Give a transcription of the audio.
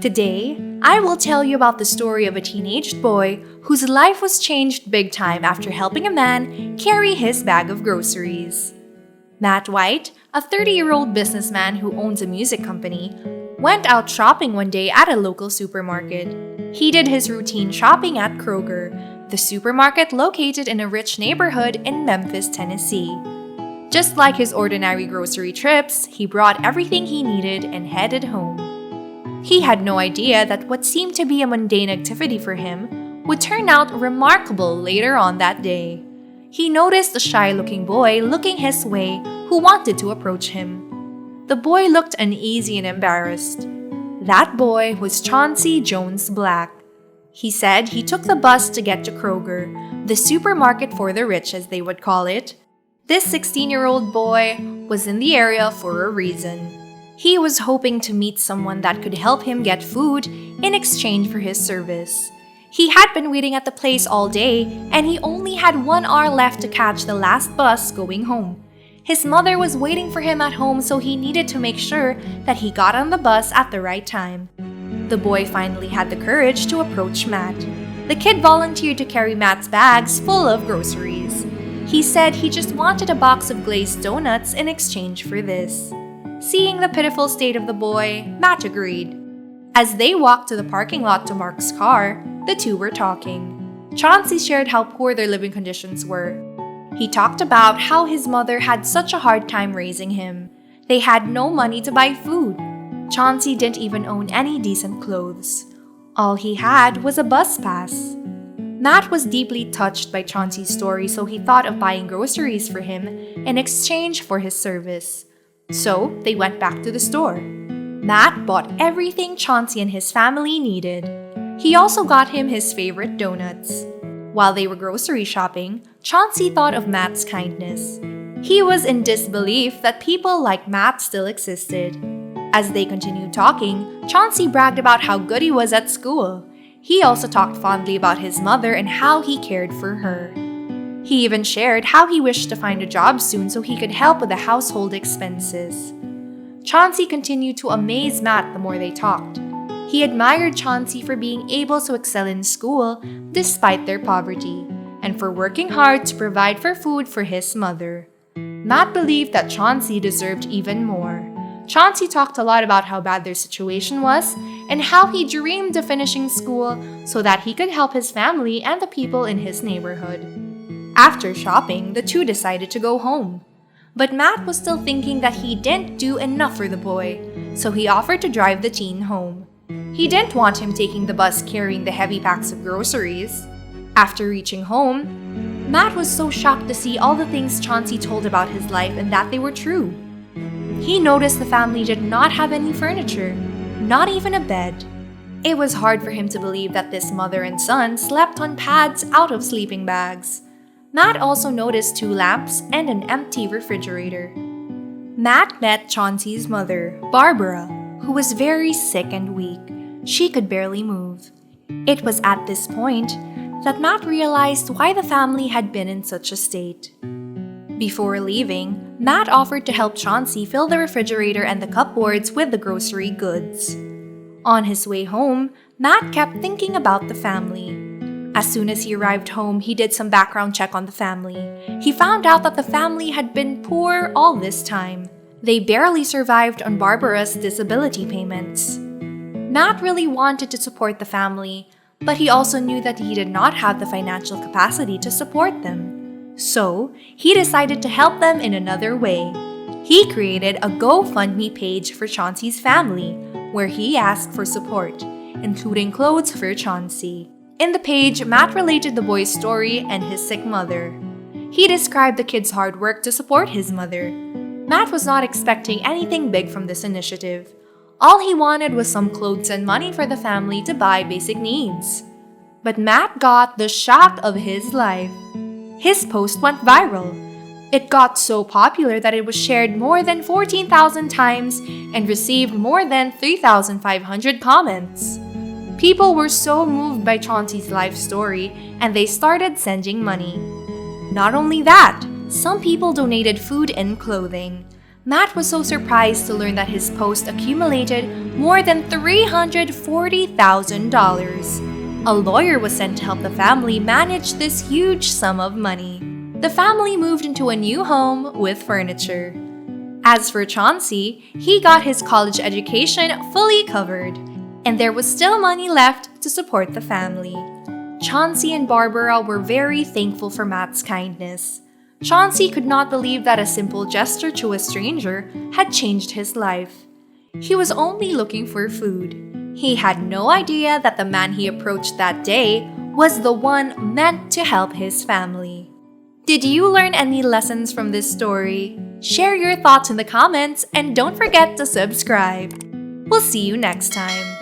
Today, I will tell you about the story of a teenaged boy whose life was changed big time after helping a man carry his bag of groceries. Matt White, a 30-year-old businessman who owns a music company, went out shopping one day at a local supermarket. He did his routine shopping at Kroger, the supermarket located in a rich neighborhood in Memphis, Tennessee. Just like his ordinary grocery trips, he brought everything he needed and headed home. He had no idea that what seemed to be a mundane activity for him would turn out remarkable later on that day. He noticed a shy-looking boy looking his way who wanted to approach him. The boy looked uneasy and embarrassed. That boy was Chauncey Jones Black. He said he took the bus to get to Kroger, the supermarket for the rich as they would call it. This 16-year-old boy was in the area for a reason. He was hoping to meet someone that could help him get food in exchange for his service. He had been waiting at the place all day, and he only had 1 hour left to catch the last bus going home. His mother was waiting for him at home, so he needed to make sure that he got on the bus at the right time. The boy finally had the courage to approach Matt. The kid volunteered to carry Matt's bags full of groceries. He said he just wanted a box of glazed donuts in exchange for this. Seeing the pitiful state of the boy, Matt agreed. As they walked to the parking lot to Mark's car, the two were talking. Chauncey shared how poor their living conditions were. He talked about how his mother had such a hard time raising him. They had no money to buy food. Chauncey didn't even own any decent clothes. All he had was a bus pass. Matt was deeply touched by Chauncey's story, so he thought of buying groceries for him in exchange for his service. So they went back to the store. Matt bought everything Chauncey and his family needed. He also got him his favorite donuts. While they were grocery shopping, Chauncey thought of Matt's kindness. He was in disbelief that people like Matt still existed. As they continued talking, Chauncey bragged about how good he was at school. He also talked fondly about his mother and how he cared for her. He even shared how he wished to find a job soon so he could help with the household expenses. Chauncey continued to amaze Matt the more they talked. He admired Chauncey for being able to excel in school despite their poverty, and for working hard to provide for food for his mother. Matt believed that Chauncey deserved even more. Chauncey talked a lot about how bad their situation was and how he dreamed of finishing school so that he could help his family and the people in his neighborhood. After shopping, the two decided to go home. But Matt was still thinking that he didn't do enough for the boy, so he offered to drive the teen home. He didn't want him taking the bus carrying the heavy packs of groceries. After reaching home, Matt was so shocked to see all the things Chauncey told about his life and that they were true. He noticed the family did not have any furniture, not even a bed. It was hard for him to believe that this mother and son slept on pads out of sleeping bags. Matt also noticed 2 lamps and an empty refrigerator. Matt met Chauncey's mother, Barbara, who was very sick and weak. She could barely move. It was at this point that Matt realized why the family had been in such a state. Before leaving, Matt offered to help Chauncey fill the refrigerator and the cupboards with the grocery goods. On his way home, Matt kept thinking about the family. As soon as he arrived home, he did some background check on the family. He found out that the family had been poor all this time. They barely survived on Barbara's disability payments. Matt really wanted to support the family, but he also knew that he did not have the financial capacity to support them. So, he decided to help them in another way. He created a GoFundMe page for Chauncey's family, where he asked for support, including clothes for Chauncey. In the page, Matt related the boy's story and his sick mother. He described the kid's hard work to support his mother. Matt was not expecting anything big from this initiative. All he wanted was some clothes and money for the family to buy basic needs. But Matt got the shock of his life. His post went viral. It got so popular that it was shared more than 14,000 times and received more than 3,500 comments. People were so moved by Chauncey's life story, and they started sending money. Not only that, some people donated food and clothing. Matt was so surprised to learn that his post accumulated more than $340,000. A lawyer was sent to help the family manage this huge sum of money. The family moved into a new home with furniture. As for Chauncey, he got his college education fully covered, and there was still money left to support the family. Chauncey and Barbara were very thankful for Matt's kindness. Chauncey could not believe that a simple gesture to a stranger had changed his life. He was only looking for food. He had no idea that the man he approached that day was the one meant to help his family. Did you learn any lessons from this story? Share your thoughts in the comments and don't forget to subscribe. We'll see you next time.